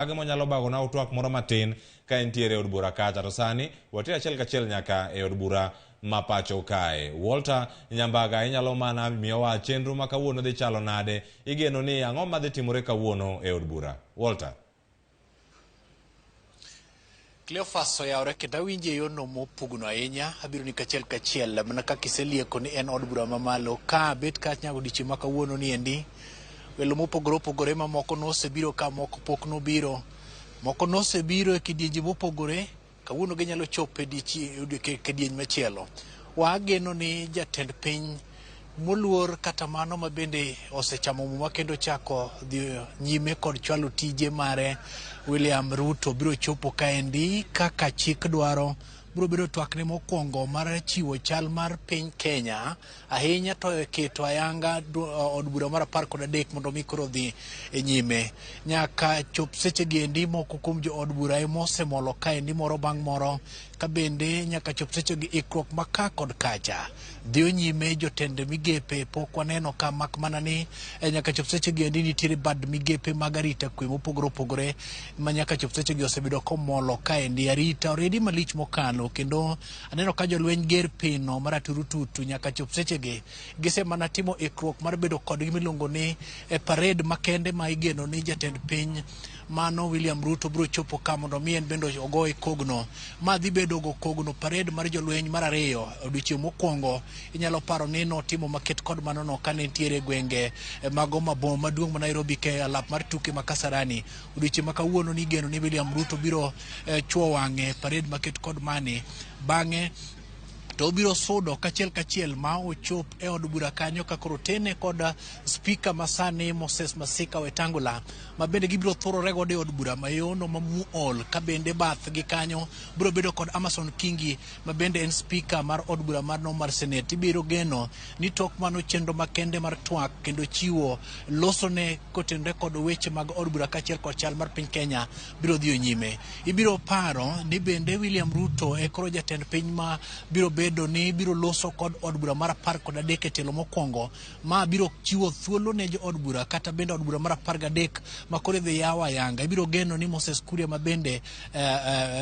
Age monyalo bago na utwak moro matin ka entiere od bura kacha to sani watere achiel kachiel nyaka e od bura mapacho kae. Walter Nyambaga inyalo mana miyowa chenro ma kawuono dhi chalo nade, igeno ni ang'o madhi timore kawuono e od bura. Walter. Cleophas oyawre kendo awinje yono mopugno ahinya. Abiro ni kachiel mana kaka iselieko ni en od bura mamalo ka bet ka nyago dichi ma kawuono ni endi. Welo mopogore opogore mamoko nosebiro ka moko pok nobiro. Moko nosebiro e kidienje mopogore, kawuono ginyalo chopo e kidieny machielo. Wageno ni jatend piny moluor kata mano ma bende osechamo muma kendo chako dhi nyime kod chwalo tije mare, William Ruto biro chopo kaendi kaka chik dwaro. Biro bedo twakne mokwongo mar chiwo chal mar piny Kenya, ahinya to keto ayanga od bura mar 13 mondo mi koro dhi e nyime. Nyaka chop seche giendi moko kuom jo od bura mosemolo kaendi moro bang' moro, ka bende nyaka chop seche gi ikruok maka kod kacha dhi nyime. Jotend migepe pok waneno ka, mak mana ni nyaka chop seche giendi nitiere bad migepe mag arita kwe mopogore opogore ma nyaka chop seche gi osebedo komolo kaendi. Arita oredi malich mokalo, kendo aneno ka jolweny ger pino maraturu tutu. Nyaka chop seche gi gise mana timo ikruok mar bedo kod gimiluongo ni parade makende ma igeno ni jatend piny mano William Ruto biro chopo ka mondo mi en bendo ogoe kogno. Ma dhi bedo go kogno parade mar jolweny mar ariyo. Odiochieng' mokwongo inyalo paro ni notimo maket kod mano no kane ntiere gwenge mago mabom maduong' ma Nairobi ke alap mar tuke ma Kasarani. Odiochieng' ma kawuono ni igeno ni William Ruto biro chwo wang'e parade maket kod mane. Bang'e to obiro sudo kachiel ma ochop e od bura kanyo ka koro tene kod speaker masani Moses Masika Wetangula, ma bende gibiro thorore godo e od bura mayono mamuol. Ka bende bath gi kanyo biro bedo kod Amason Kingi, ma bende en speaker mar od bura mar Senate. Ibiro geno ni tok mano chenro makende mar twak kendo chiwo losone kotenre kod weche mag od bura kachiel kod chal mar piny Kenya biro dhi nyime. Ibiro paro ni bende William Ruto e koro jatend piny ma biro ni biro loso kod od bura mar 13 e telo mokwongo, ma biro chiwo thuolo ne jo od bura kata bende od bura mar 13 ma kore dhi yawa yanga. Ibiro geno ni Moses Kuria ma bende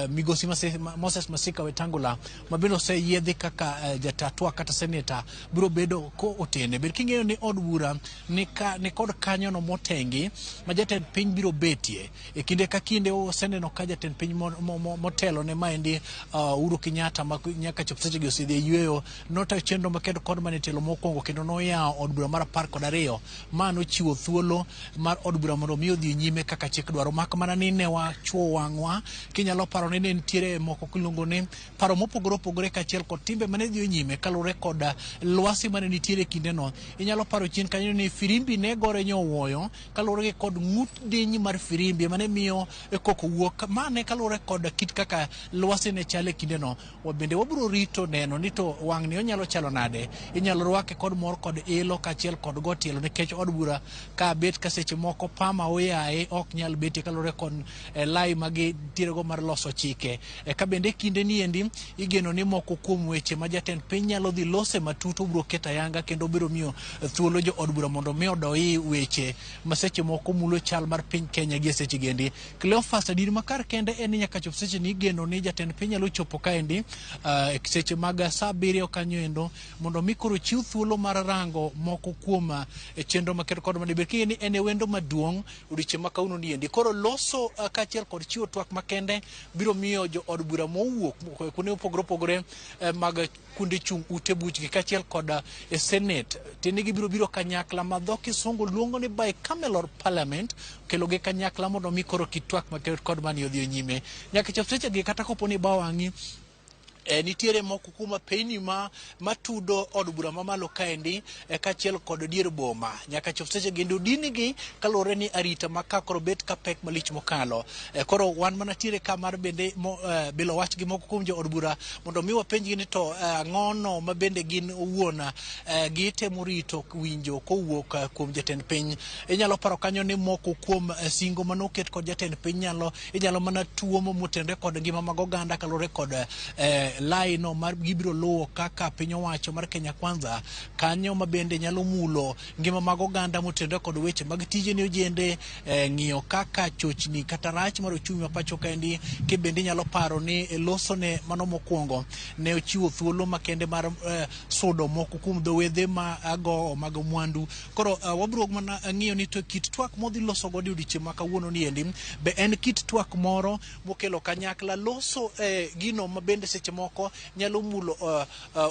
migosi Moses Masika Wetangula ma bende oseyiedhi kaka jatatwa kata seneta biro bedo ko otene. Ber king'eyo ni od bura ni kod kanyo no motengi ma jatend piny biro betie e kinde ka kinde. Oseneno ka jatend piny motelo ne maendi Uhuru Kenyatta ma nyaka chop seche gi osidhi yweyo nota chenro makendo kod mane telo mokwongo kendo noyawo od bura mar 12 ma nochiwo thuolo mar od bura mondo mi odhi nyime kaka chik dwaro. Mak mana ni ne wachuo wang'wa, kinyalo paro ni ne nitiere moko kilungo ni paro mopogore opogore kachiel kod timbe mane dhi nyime kalure kod lwasi mane nitiere kinde no. Inyalo paro chien kanyo ni firimbi ne gore nyowuoyo kalure kod ng'ut diny mar firimbi mane miyo koko wuok, mane kalure kod kit kaka lwasi ne chale kinde no. Bende wabiro rito neno ni to wang'ni onyalo chalo nade. Inyalo rwake kod mor kod ilo kachiel kod gotielo, nikech od bura ka bet ka seche moko pama oyaye ok nyal beti kalore kod lai magi tirego mar loso chike. Ka bende kinde ni endi igeno ni moko kuom weche ma jatend piny nyalo dhi lose matuto biro keto ayanga kendo biro miyo thuolo jo od bura mondo mi odoi weche ma seche moko mulo chal mar piny Kenya gi seche gendi. Cleophas adir makar kende en nyaka chop seche ni igeno ni jatend piny nyalo chopo kaendi seche mag saa 7 kanyo endo mondo mi koro chiw thuolo mar rango moko kuom chenro maketo kod mane. Ber ni en wendo maduong' odiochieng' ma kawuono ni endi koro loso kachiel kod chiwo twak makende biro miyo jo od bura mowuok kuonde opogore opogore mag kuonde chung' ute buchgi kachiel kod Senate tinde gibiro kanyakla ma dho kisungu luongo ni bicameral parliament, kelo gi kanyakla mondo mi koro kitwak maketo kod mane odhi nyime. Nyaka chop seche gi kata kopo ni bawang'i nitiere moko kuma peyni matudo od bura mamalo kaendi kachiel kod dier boma. Nyaka chop seche gi udini gi kalore ni arita maka koro bet ka pek malich mokalo. Koro wan mana tiere ka mar bende bilo wach gi moko kuom jo od bura mondo mi wapenjgi ni to ng'ono ma bende gin owuon gitemo rito winjo kowuok kuom jatend piny. Inyalo paro kanyo ni moko kuom singo manoket kod jatend piny inyalo mana tuomo motenre kod ngima mag oganda kalore kod lai no mar gibiro luwo kaka piny owacho mar Kenya Kwanza kanyo mabende nyalo mulo ngima mag oganda motenore kod weche mag tije ne ojende, ng'iyo kaka chochni kata rach mar ochumi ma pacho kaendi kibende nyalo paro ni loso ne mano mokwongo ne ochiwo thuolo makende mar sudo moko kuom dhowedhe mag mwandu. Koro wabiro mana ng'iyo ni to kit twak modhi loso godo odiochieng' ma kawuono ni endi be en kit twak moro mokelo kanyakla loso gino mabende seche moko nyalo mulo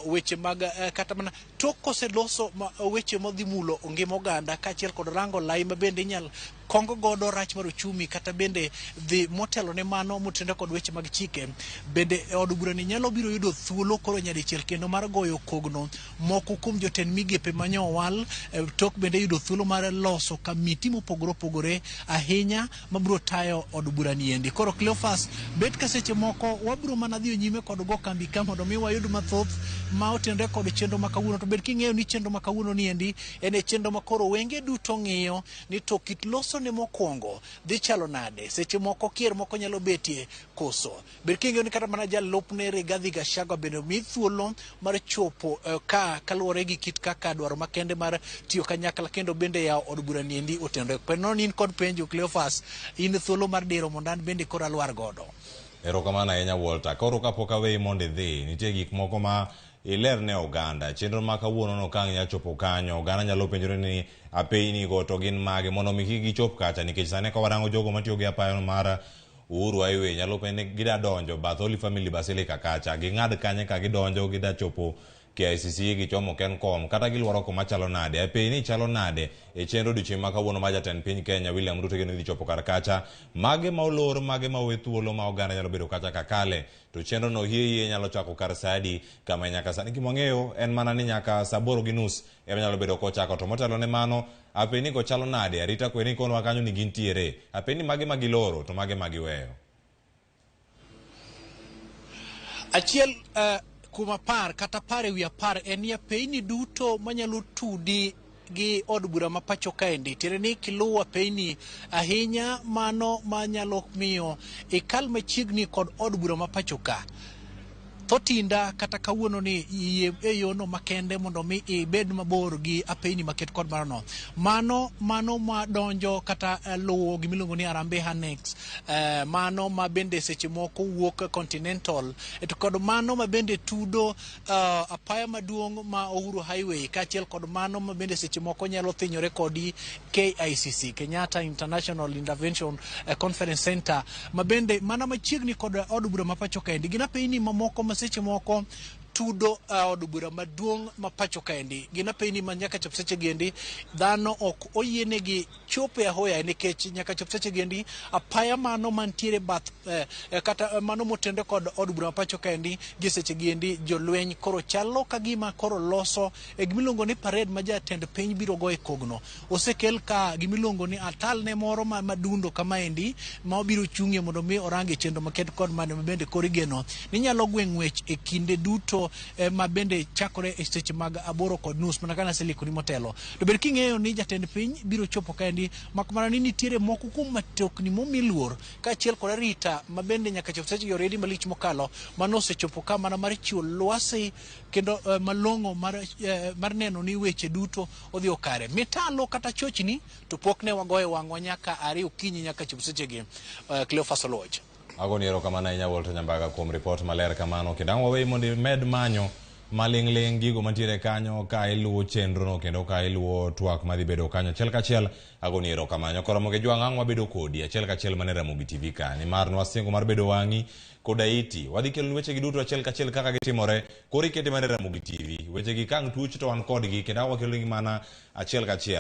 weche mag kata mana tok koseloso weche modhi mulo ngima oganda kaachiel kod rango lai mabende inyal kongo godo rach mar ochumi kata bende dhi motelo ne mano motenore kod weche mag chike. Bende od bura ni nyalo biro yudo thuolo koro nyadichiel kendo mar goyo kogno moko kuom jotend migepe manyowal tok bende yudo thuolo mar loso kamiti mopogore opogore ahinya mabiro tayo od bura ni endi. Koro Cleophas bet ka seche moko wabiro mana dhi nyime kod go kambi ka mondo mi wayud mathoth ma otenore kod chenro ma kawuono. To bed king'eyo ni chenro ma kawuono ni endi en chenro ma koro wenge duto ng'iyo ni to kit loso ne mokwongo dhi chalo nade, seche moko kier moko nyalo betie koso. Bed king'eyo ni kata mana jalupne Rigathi Gachagua bende mi thuolo mar chopo kaluwore gi kit kaka dwaro makende mar tiyo kanyakla kendo bende yawo od bura ni endi otenore. Peno ni in kod penjo Cleophas, in thuolo mar diro mondo an bende koro alwar godo. Erokamano ahinya Walter. Koro kapok aweyi mondo idhi, nitie gik moko ma iler ne oganda. Chenro ma kawuono no kang' nyalo chopo kanyo, oganda nyalo penjore ni apeyni go to gin mage mondo mi kik gichop kacha, nikech sani ka warango jogo matiyo gi apayo mar Uhuru Highway nyalo penjo ni gida donjo Bath Holy Family Basilica kacha, ging'ad kanye ka gidonjo gida chopo KICC gichomo Kencom kata giluoro kuma chalo nade. Apeyni chalo nade e chenro odiochieng' ma kawuono ma jatend piny Kenya William Ruto geno dhi chopo kar kacha, mage ma olor, mage ma owe thuolo ma oganda nyalo bedo kacha kakale. To chenro no hie nyalo chako kar sadi kama nyaka sani kimong'eyo en mana ni nyaka saa 8:30 ema nyalo bedo kochako. To motelo ne mano, apeyni go chalo nade, arita kwe ni konwa kanyo ni gintiere, apeyni mage ma giloro to mage ma giweyo. Achiel kuma par kata par ewi apar en ya apeyni duto manyalo tudi gi od bura ma pacho kaendi. Tiende ni kiluwo apeyni ahinya mano manyalo miyo ikal machiegni kod od bura ma pacho ka. Thotinda kata kawuono ni yie e yono makende mondo mi ibed mabor gi apeyni maket kod marano. Mano ma donjo kata luwo gimiluongo ni Harambee Annex, mano ma bende seche moko wuok Continental, to kod mano ma bende tudo apaya maduong' ma Uhuru Highway, kaachiel kod mano ma bende seche moko nyalo thinyore kodi KICC, Kenyatta International Intervention Conference Center, ma bende mana machiegni kod od bura ma pacho kaendi. Gin apeyni mamoko ma seche moko tudo od bura maduong' ma pacho kaendi. Gin apeyni ma nyaka chop seche gendi dhano ok oyienegi chope ahoya, nikech nyaka chop seche gendi apaya mano mantiere bath kata mano motende kod od bura ma pacho kaendi gi seche gendi jolweny koro chalo kagima koro loso gimiluongo ni parade ma jatend piny biro go e kogno. Osekel ka gimiluongo ni atalne moro madundo kamaendi ma obiro chung'e mondo mi orange chenro maket kod mane bende koro igeno ni nyalo gweng' wech e kinde duto ma bende chakore e seche mag 8:30 mana kana silikoni motelo. To bed king'eyo ni jatend piny biro chopo kaendi, mak mana ni nitiere moko kuom matokni momiluor kaachiel kod arita ma bende nyaka chop seche yoredi malich mokalo mano osechopo ka mana mar chiwo lwasi kendo malong'o mar neno ni weche duto odhi okare. Mitalo kata chochni to pok ne wagoye wang'wa nyaka 2 okinyi nyaka chop sechegi. Cleophas Oloch. Agoni erokamano ahinya Walter Nyambaga kuom report maler kamano. Kendo ang' waweyi mondo imed manyo maling'ling' gigo mantiere kanyo ka iluwo chenro no kendo ka iluwo twak madhi bedo kanyo achiel kachiel. Agoni erokamano. Koromoge jwang' ang' wabedo kodi achiel kachiel mane Ramogi TV ka. Nimar nwasingo mar bedo wang'i koda iti. Wadhi kelo weche gi duto achiel kachiel kaka gitimore. Koro ikete mane Ramogi TV. Weche gi kang' tuch to wan kodgi kendo wakelo gi mana achiel kachiel.